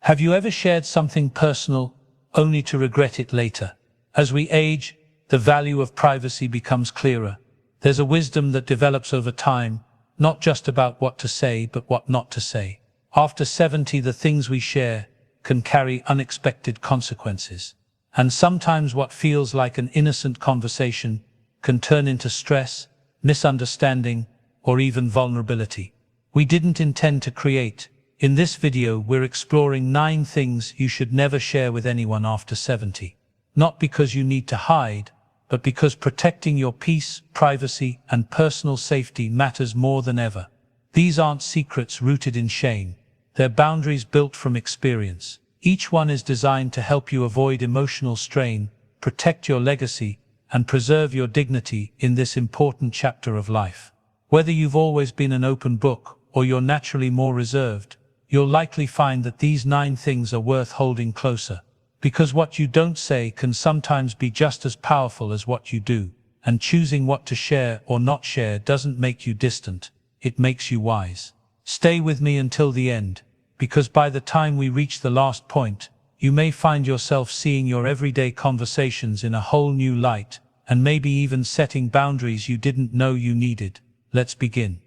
Have you ever shared something personal only to regret it later? As we age, the value of privacy becomes clearer. There's a wisdom that develops over time, not just about what to say, but what not to say. After 70, the things we share can carry unexpected consequences. And sometimes what feels like an innocent conversation can turn into stress, misunderstanding, or even vulnerability we didn't intend to create. In this video, we're exploring 9 things you should never share with anyone after 70. Not because you need to hide, but because protecting your peace, privacy, and personal safety matters more than ever. These aren't secrets rooted in shame. They're boundaries built from experience. Each one is designed to help you avoid emotional strain, protect your legacy, and preserve your dignity in this important chapter of life. Whether you've always been an open book or you're naturally more reserved, you'll likely find that these 9 things are worth holding closer. Because what you don't say can sometimes be just as powerful as what you do, and choosing what to share or not share doesn't make you distant, it makes you wise. Stay with me until the end, because by the time we reach the last point, you may find yourself seeing your everyday conversations in a whole new light, and maybe even setting boundaries you didn't know you needed. Let's begin.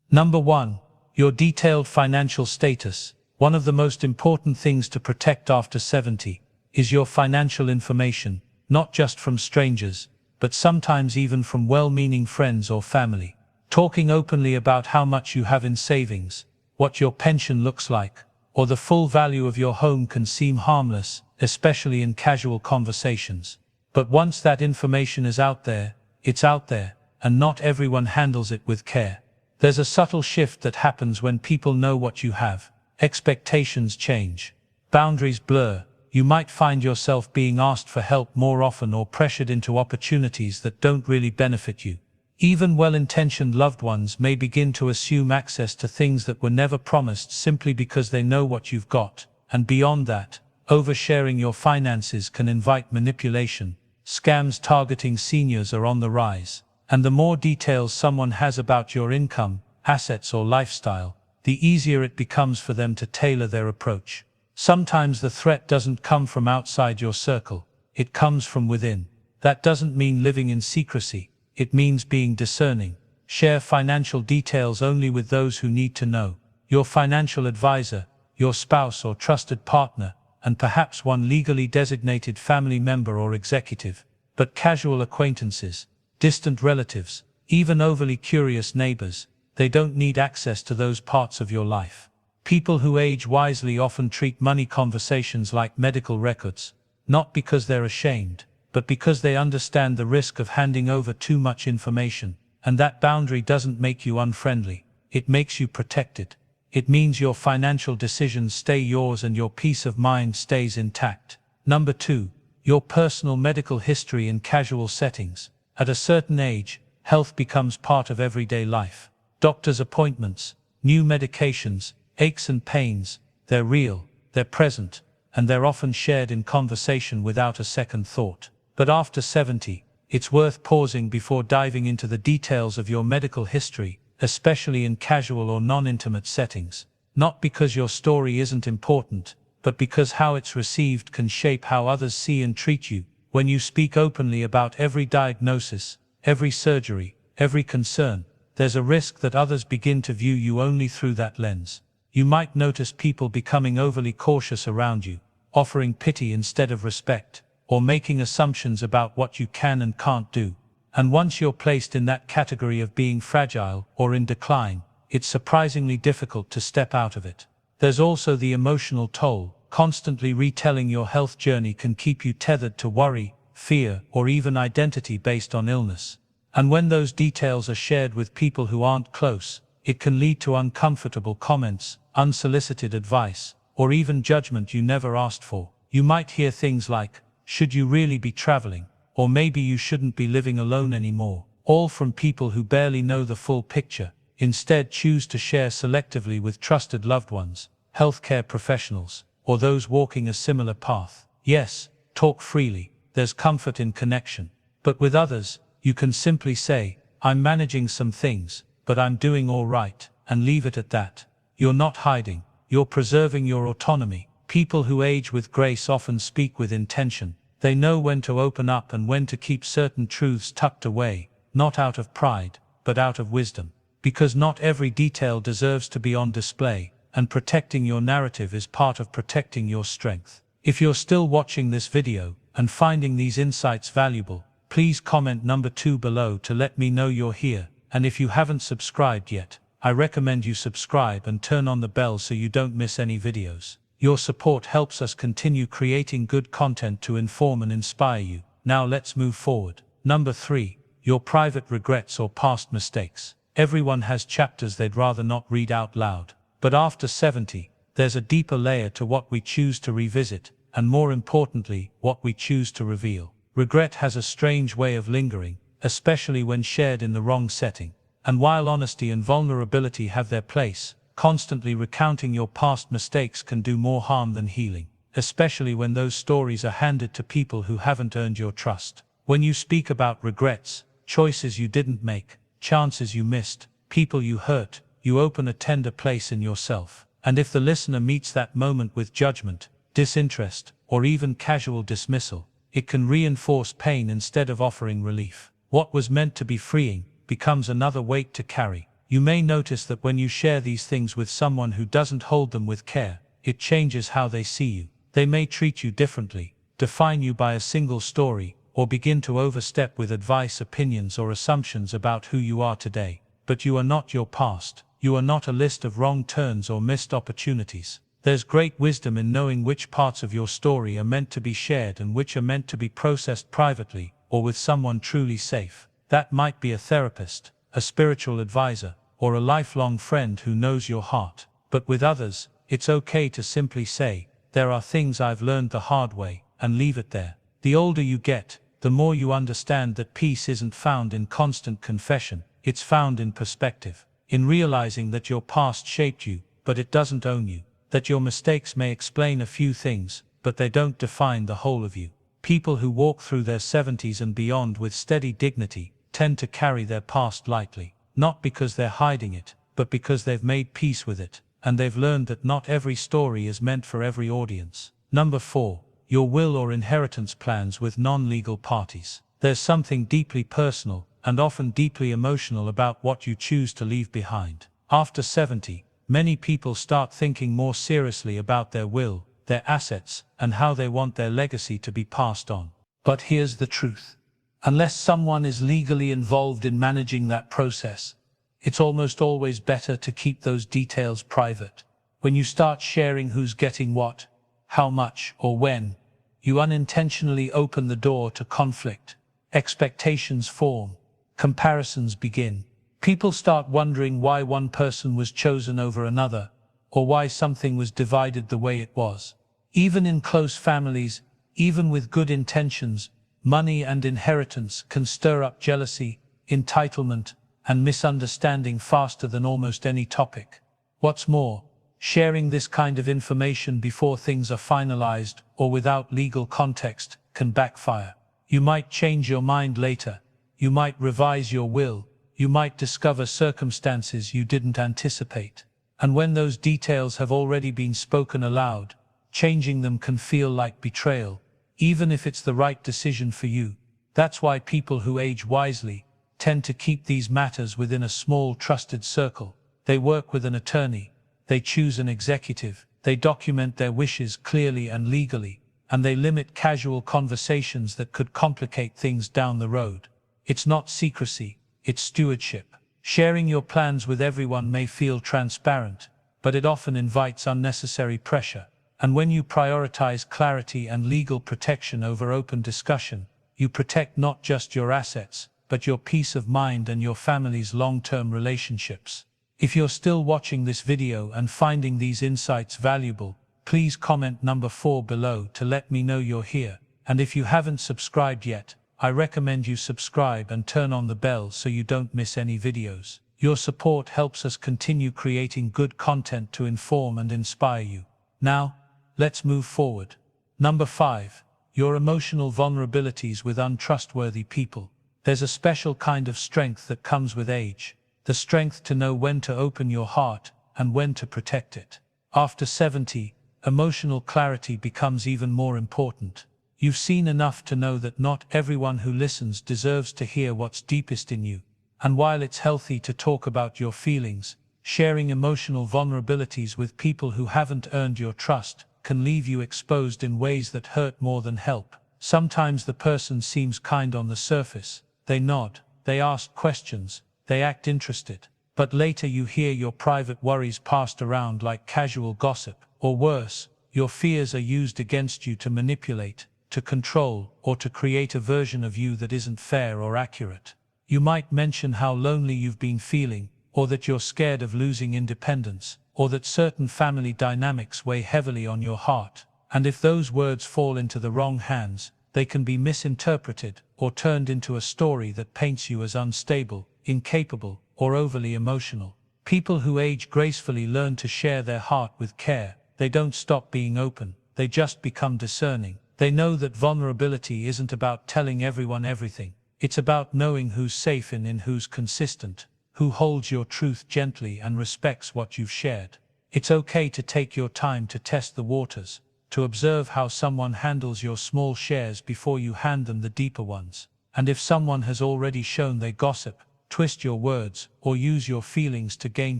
Number 1. Your detailed financial status. One of the most important things to protect after 70 is your financial information, not just from strangers, but sometimes even from well-meaning friends or family. Talking openly about how much you have in savings, what your pension looks like, or the full value of your home can seem harmless, especially in casual conversations. But once that information is out there, it's out there, and not everyone handles it with care. There's a subtle shift that happens when people know what you have. Expectations change. Boundaries blur. You might find yourself being asked for help more often or pressured into opportunities that don't really benefit you. Even well-intentioned loved ones may begin to assume access to things that were never promised simply because they know what you've got. And beyond that, oversharing your finances can invite manipulation. Scams targeting seniors are on the rise. And the more details someone has about your income, assets, or lifestyle, the easier it becomes for them to tailor their approach. Sometimes the threat doesn't come from outside your circle, it comes from within. That doesn't mean living in secrecy, it means being discerning. Share financial details only with those who need to know. Your financial advisor, your spouse or trusted partner, and perhaps one legally designated family member or executive. But casual acquaintances, distant relatives, even overly curious neighbors, they don't need access to those parts of your life. People who age wisely often treat money conversations like medical records, not because they're ashamed, but because they understand the risk of handing over too much information. And that boundary doesn't make you unfriendly, it makes you protected. It means your financial decisions stay yours and your peace of mind stays intact. Number 2. Your personal medical history in casual settings. At a certain age, health becomes part of everyday life. Doctor's appointments, new medications, aches and pains, they're real, they're present, and they're often shared in conversation without a second thought. But after 70, it's worth pausing before diving into the details of your medical history, especially in casual or non-intimate settings. Not because your story isn't important, but because how it's received can shape how others see and treat you. When you speak openly about every diagnosis, every surgery, every concern, there's a risk that others begin to view you only through that lens. You might notice people becoming overly cautious around you, offering pity instead of respect, or making assumptions about what you can and can't do. And once you're placed in that category of being fragile or in decline, it's surprisingly difficult to step out of it. There's also the emotional toll. Constantly retelling your health journey can keep you tethered to worry, fear, or even identity based on illness. And when those details are shared with people who aren't close, it can lead to uncomfortable comments, unsolicited advice, or even judgment you never asked for. You might hear things like, "Should you really be traveling?" Or "Maybe you shouldn't be living alone anymore." All from people who barely know the full picture. Instead, choose to share selectively with trusted loved ones, healthcare professionals, or those walking a similar path. Yes, talk freely, there's comfort in connection. But with others, you can simply say, "I'm managing some things, but I'm doing all right," and leave it at that. You're not hiding, you're preserving your autonomy. People who age with grace often speak with intention. They know when to open up and when to keep certain truths tucked away, not out of pride, but out of wisdom. Because not every detail deserves to be on display, and protecting your narrative is part of protecting your strength. If you're still watching this video and finding these insights valuable, please comment number 2 below to let me know you're here. And if you haven't subscribed yet, I recommend you subscribe and turn on the bell so you don't miss any videos. Your support helps us continue creating good content to inform and inspire you. Now let's move forward. Number 3. Your private regrets or past mistakes. Everyone has chapters they'd rather not read out loud. But after 70, there's a deeper layer to what we choose to revisit, and more importantly, what we choose to reveal. Regret has a strange way of lingering, especially when shared in the wrong setting. And while honesty and vulnerability have their place, constantly recounting your past mistakes can do more harm than healing, especially when those stories are handed to people who haven't earned your trust. When you speak about regrets, choices you didn't make, chances you missed, people you hurt, you open a tender place in yourself. And if the listener meets that moment with judgment, disinterest, or even casual dismissal, it can reinforce pain instead of offering relief. What was meant to be freeing becomes another weight to carry. You may notice that when you share these things with someone who doesn't hold them with care, it changes how they see you. They may treat you differently, define you by a single story, or begin to overstep with advice, opinions, or assumptions about who you are today. But you are not your past. You are not a list of wrong turns or missed opportunities. There's great wisdom in knowing which parts of your story are meant to be shared and which are meant to be processed privately or with someone truly safe. That might be a therapist, a spiritual advisor, or a lifelong friend who knows your heart. But with others, it's okay to simply say, "There are things I've learned the hard way," and leave it there. The older you get, the more you understand that peace isn't found in constant confession, it's found in perspective. In realizing that your past shaped you, but it doesn't own you. That your mistakes may explain a few things, but they don't define the whole of you. People who walk through their 70s and beyond with steady dignity tend to carry their past lightly, not because they're hiding it, but because they've made peace with it, and they've learned that not every story is meant for every audience. Number 4. Your will or inheritance plans with non-legal parties. There's something deeply personal, and often deeply emotional about what you choose to leave behind. After 70, many people start thinking more seriously about their will, their assets, and how they want their legacy to be passed on. But here's the truth. Unless someone is legally involved in managing that process, it's almost always better to keep those details private. When you start sharing who's getting what, how much, or when, you unintentionally open the door to conflict. Expectations form. Comparisons begin. People start wondering why one person was chosen over another, or why something was divided the way it was. Even in close families, even with good intentions, money and inheritance can stir up jealousy, entitlement, and misunderstanding faster than almost any topic. What's more, sharing this kind of information before things are finalized or without legal context can backfire. You might change your mind later. You might revise your will. You might discover circumstances you didn't anticipate. And when those details have already been spoken aloud, changing them can feel like betrayal, even if it's the right decision for you. That's why people who age wisely tend to keep these matters within a small, trusted circle. They work with an attorney. They choose an executive. They document their wishes clearly and legally. And they limit casual conversations that could complicate things down the road. It's not secrecy, it's stewardship. Sharing your plans with everyone may feel transparent, but it often invites unnecessary pressure. And when you prioritize clarity and legal protection over open discussion, you protect not just your assets, but your peace of mind and your family's long-term relationships. If you're still watching this video and finding these insights valuable, please comment number 4 below to let me know you're here. And if you haven't subscribed yet, I recommend you subscribe and turn on the bell so you don't miss any videos. Your support helps us continue creating good content to inform and inspire you. Now, let's move forward. Number 5. Your emotional vulnerabilities with untrustworthy people. There's a special kind of strength that comes with age. The strength to know when to open your heart and when to protect it. After 70, emotional clarity becomes even more important. You've seen enough to know that not everyone who listens deserves to hear what's deepest in you. And while it's healthy to talk about your feelings, sharing emotional vulnerabilities with people who haven't earned your trust can leave you exposed in ways that hurt more than help. Sometimes the person seems kind on the surface. They nod, they ask questions, they act interested. But later you hear your private worries passed around like casual gossip. Or worse, your fears are used against you to manipulate, to control, or to create a version of you that isn't fair or accurate. You might mention how lonely you've been feeling, or that you're scared of losing independence, or that certain family dynamics weigh heavily on your heart. And if those words fall into the wrong hands, they can be misinterpreted or turned into a story that paints you as unstable, incapable, or overly emotional. People who age gracefully learn to share their heart with care. They don't stop being open, they just become discerning. They know that vulnerability isn't about telling everyone everything. It's about knowing who's safe and who's consistent, who holds your truth gently and respects what you've shared. It's okay to take your time to test the waters, to observe how someone handles your small shares before you hand them the deeper ones. And if someone has already shown they gossip, twist your words, or use your feelings to gain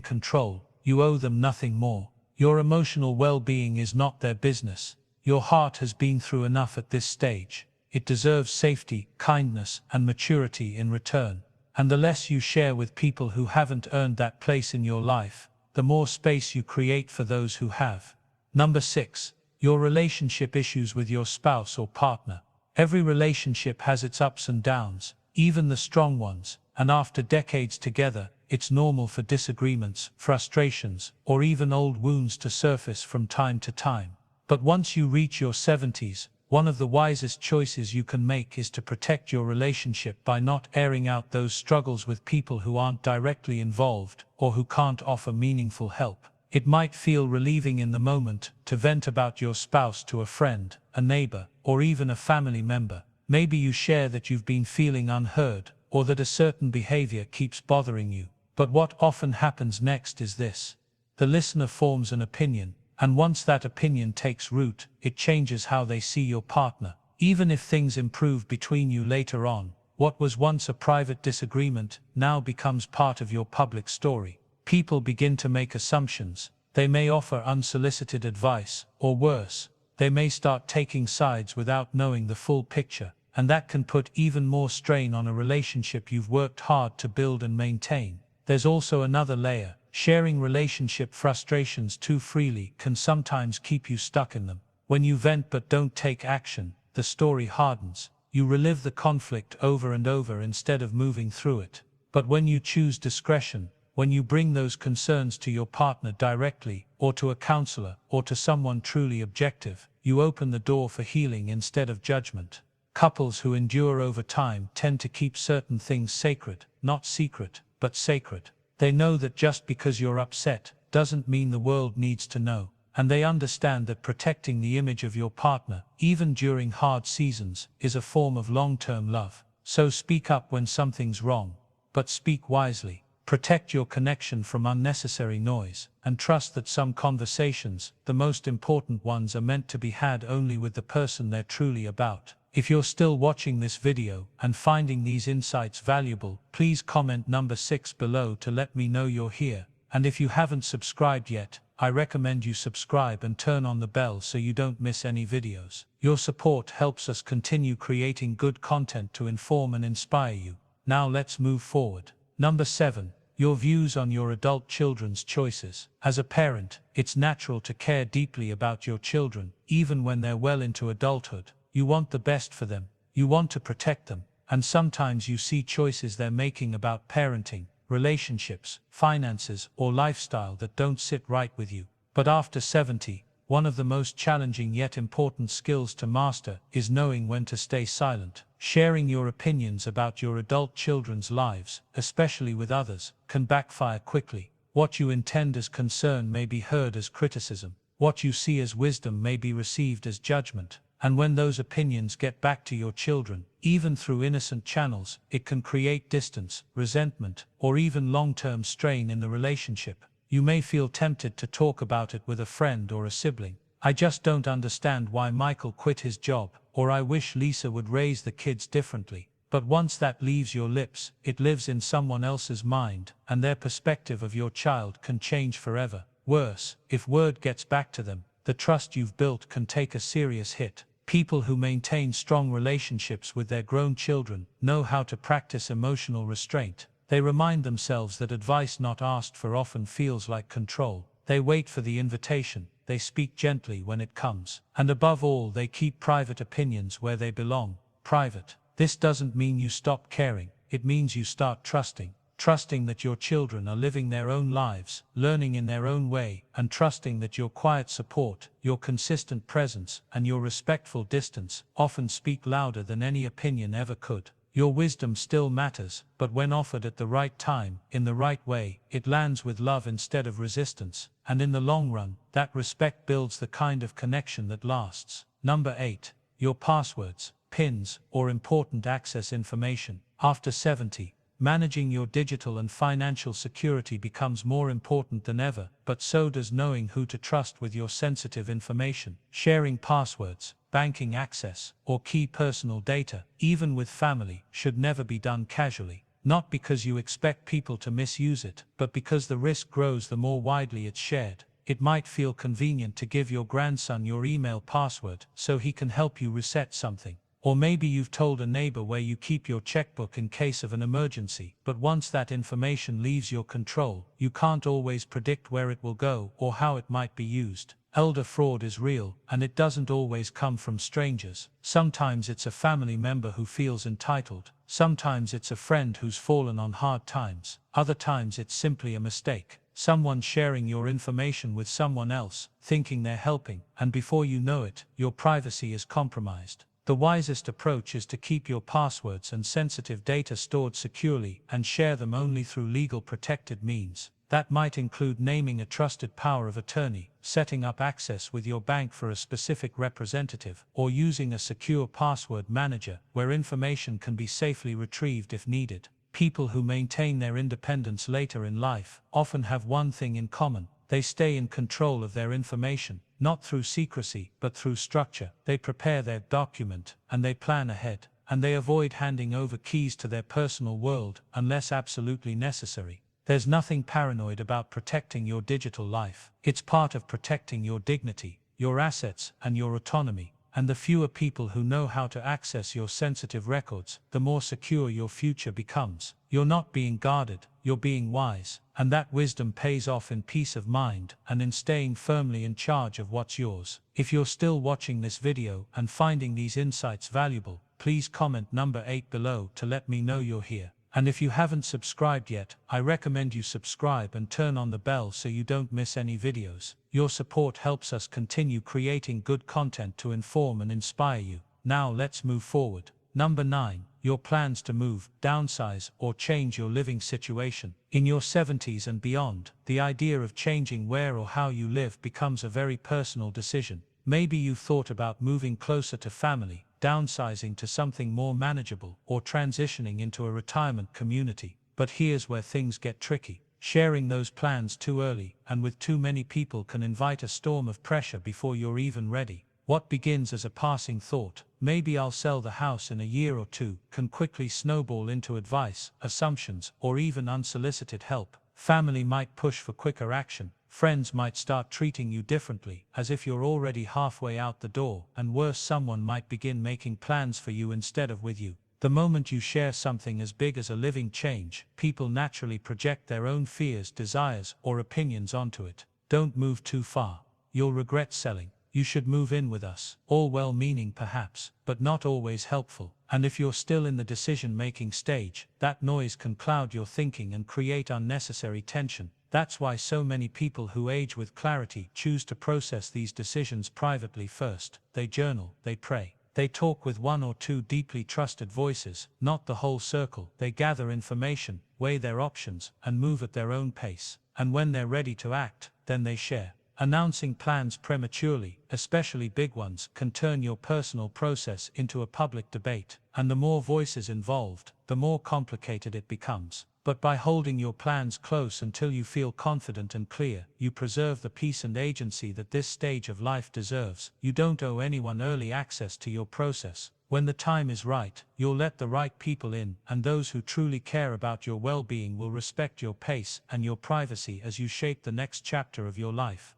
control, you owe them nothing more. Your emotional well-being is not their business. Your heart has been through enough at this stage. It deserves safety, kindness, and maturity in return. And the less you share with people who haven't earned that place in your life, the more space you create for those who have. Number 6. Your relationship issues with your spouse or partner. Every relationship has its ups and downs, even the strong ones, and after decades together, it's normal for disagreements, frustrations, or even old wounds to surface from time to time. But once you reach your 70s, one of the wisest choices you can make is to protect your relationship by not airing out those struggles with people who aren't directly involved or who can't offer meaningful help. It might feel relieving in the moment to vent about your spouse to a friend, a neighbor, or even a family member. Maybe you share that you've been feeling unheard, or that a certain behavior keeps bothering you. But what often happens next is this. The listener forms an opinion, and once that opinion takes root, it changes how they see your partner. Even if things improve between you later on, what was once a private disagreement now becomes part of your public story. People begin to make assumptions. They may offer unsolicited advice, or worse, they may start taking sides without knowing the full picture, and that can put even more strain on a relationship you've worked hard to build and maintain. There's also another layer. Sharing relationship frustrations too freely can sometimes keep you stuck in them. When you vent but don't take action, the story hardens. You relive the conflict over and over instead of moving through it. But when you choose discretion, when you bring those concerns to your partner directly, or to a counselor, or to someone truly objective, you open the door for healing instead of judgment. Couples who endure over time tend to keep certain things sacred, not secret, but sacred. They know that just because you're upset doesn't mean the world needs to know, and they understand that protecting the image of your partner, even during hard seasons, is a form of long-term love. So speak up when something's wrong, but speak wisely. Protect your connection from unnecessary noise, and trust that some conversations, the most important ones, are meant to be had only with the person they're truly about. If you're still watching this video and finding these insights valuable, please comment number 6 below to let me know you're here. And if you haven't subscribed yet, I recommend you subscribe and turn on the bell so you don't miss any videos. Your support helps us continue creating good content to inform and inspire you. Now let's move forward. Number 7. Your views on your adult children's choices. As a parent, it's natural to care deeply about your children, even when they're well into adulthood. You want the best for them, you want to protect them, and sometimes you see choices they're making about parenting, relationships, finances, or lifestyle that don't sit right with you. But after 70, one of the most challenging yet important skills to master is knowing when to stay silent. Sharing your opinions about your adult children's lives, especially with others, can backfire quickly. What you intend as concern may be heard as criticism. What you see as wisdom may be received as judgment. And when those opinions get back to your children, even through innocent channels, it can create distance, resentment, or even long-term strain in the relationship. You may feel tempted to talk about it with a friend or a sibling. I just don't understand why Michael quit his job, or I wish Lisa would raise the kids differently. But once that leaves your lips, it lives in someone else's mind, and their perspective of your child can change forever. Worse, if word gets back to them, the trust you've built can take a serious hit. People who maintain strong relationships with their grown children know how to practice emotional restraint. They remind themselves that advice not asked for often feels like control. They wait for the invitation. They speak gently when it comes. And above all, they keep private opinions where they belong. Private. This doesn't mean you stop caring. It means you start trusting. Trusting that your children are living their own lives, learning in their own way, and trusting that your quiet support, your consistent presence, and your respectful distance often speak louder than any opinion ever could. Your wisdom still matters, but when offered at the right time, in the right way, it lands with love instead of resistance, and in the long run, that respect builds the kind of connection that lasts. Number 8. Your passwords, PINs, or important access information. After 70, managing your digital and financial security becomes more important than ever, but so does knowing who to trust with your sensitive information. Sharing passwords, banking access, or key personal data, even with family, should never be done casually. Not because you expect people to misuse it, but because the risk grows the more widely it's shared. It might feel convenient to give your grandson your email password so he can help you reset something. Or maybe you've told a neighbor where you keep your checkbook in case of an emergency, but once that information leaves your control, you can't always predict where it will go or how it might be used. Elder fraud is real, and it doesn't always come from strangers. Sometimes it's a family member who feels entitled. Sometimes it's a friend who's fallen on hard times. Other times it's simply a mistake. Someone sharing your information with someone else, thinking they're helping, and before you know it, your privacy is compromised. The wisest approach is to keep your passwords and sensitive data stored securely and share them only through legal protected means. That might include naming a trusted power of attorney, setting up access with your bank for a specific representative, or using a secure password manager where information can be safely retrieved if needed. People who maintain their independence later in life often have one thing in common: they stay in control of their information, not through secrecy, but through structure. They prepare their document, and they plan ahead, and they avoid handing over keys to their personal world unless absolutely necessary. There's nothing paranoid about protecting your digital life. It's part of protecting your dignity, your assets, and your autonomy. And the fewer people who know how to access your sensitive records, the more secure your future becomes. You're not being guarded, you're being wise, and that wisdom pays off in peace of mind and in staying firmly in charge of what's yours. If you're still watching this video and finding these insights valuable, please comment number 8 below to let me know you're here. And if you haven't subscribed yet, I recommend you subscribe and turn on the bell so you don't miss any videos. Your support helps us continue creating good content to inform and inspire you. Now let's move forward. Number 9. Your plans to move, downsize, or change your living situation. In your 70s and beyond, the idea of changing where or how you live becomes a very personal decision. Maybe you've thought about moving closer to family, downsizing to something more manageable, or transitioning into a retirement community. But here's where things get tricky. Sharing those plans too early and with too many people can invite a storm of pressure before you're even ready. What begins as a passing thought, maybe I'll sell the house in a year or two, can quickly snowball into advice, assumptions, or even unsolicited help. Family might push for quicker action. Friends might start treating you differently, as if you're already halfway out the door, and worse, someone might begin making plans for you instead of with you. The moment you share something as big as a living change, people naturally project their own fears, desires, or opinions onto it. Don't move too far. You'll regret selling. You should move in with us. All well-meaning perhaps, but not always helpful. And if you're still in the decision-making stage, that noise can cloud your thinking and create unnecessary tension. That's why so many people who age with clarity choose to process these decisions privately first. They journal, they pray. They talk with one or two deeply trusted voices, not the whole circle. They gather information, weigh their options, and move at their own pace. And when they're ready to act, then they share. Announcing plans prematurely, especially big ones, can turn your personal process into a public debate. And the more voices involved, the more complicated it becomes. But by holding your plans close until you feel confident and clear, you preserve the peace and agency that this stage of life deserves. You don't owe anyone early access to your process. When the time is right, you'll let the right people in, and those who truly care about your well-being will respect your pace and your privacy as you shape the next chapter of your life.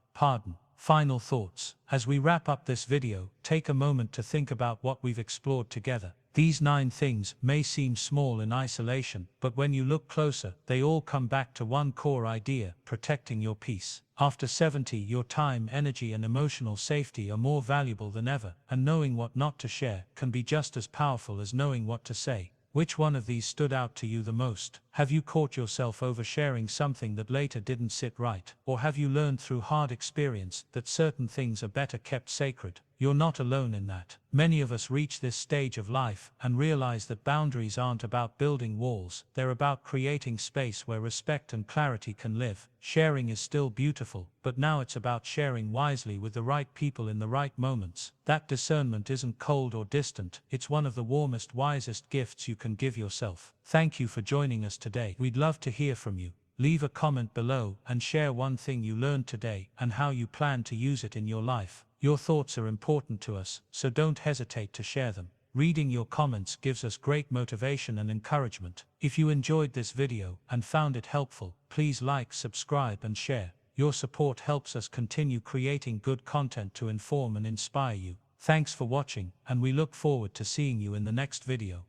Final thoughts. As we wrap up this video, take a moment to think about what we've explored together. These 9 things may seem small in isolation, but when you look closer, they all come back to one core idea: protecting your peace. After 70, your time, energy, and emotional safety are more valuable than ever, and knowing what not to share can be just as powerful as knowing what to say. Which one of these stood out to you the most? Have you caught yourself oversharing something that later didn't sit right? Or have you learned through hard experience that certain things are better kept sacred? You're not alone in that. Many of us reach this stage of life and realize that boundaries aren't about building walls, they're about creating space where respect and clarity can live. Sharing is still beautiful, but now it's about sharing wisely with the right people in the right moments. That discernment isn't cold or distant, it's one of the warmest, wisest gifts you can give yourself. Thank you for joining us today. We'd love to hear from you. Leave a comment below and share one thing you learned today and how you plan to use it in your life. Your thoughts are important to us, so don't hesitate to share them. Reading your comments gives us great motivation and encouragement. If you enjoyed this video and found it helpful, please like, subscribe, and share. Your support helps us continue creating good content to inform and inspire you. Thanks for watching, and we look forward to seeing you in the next video.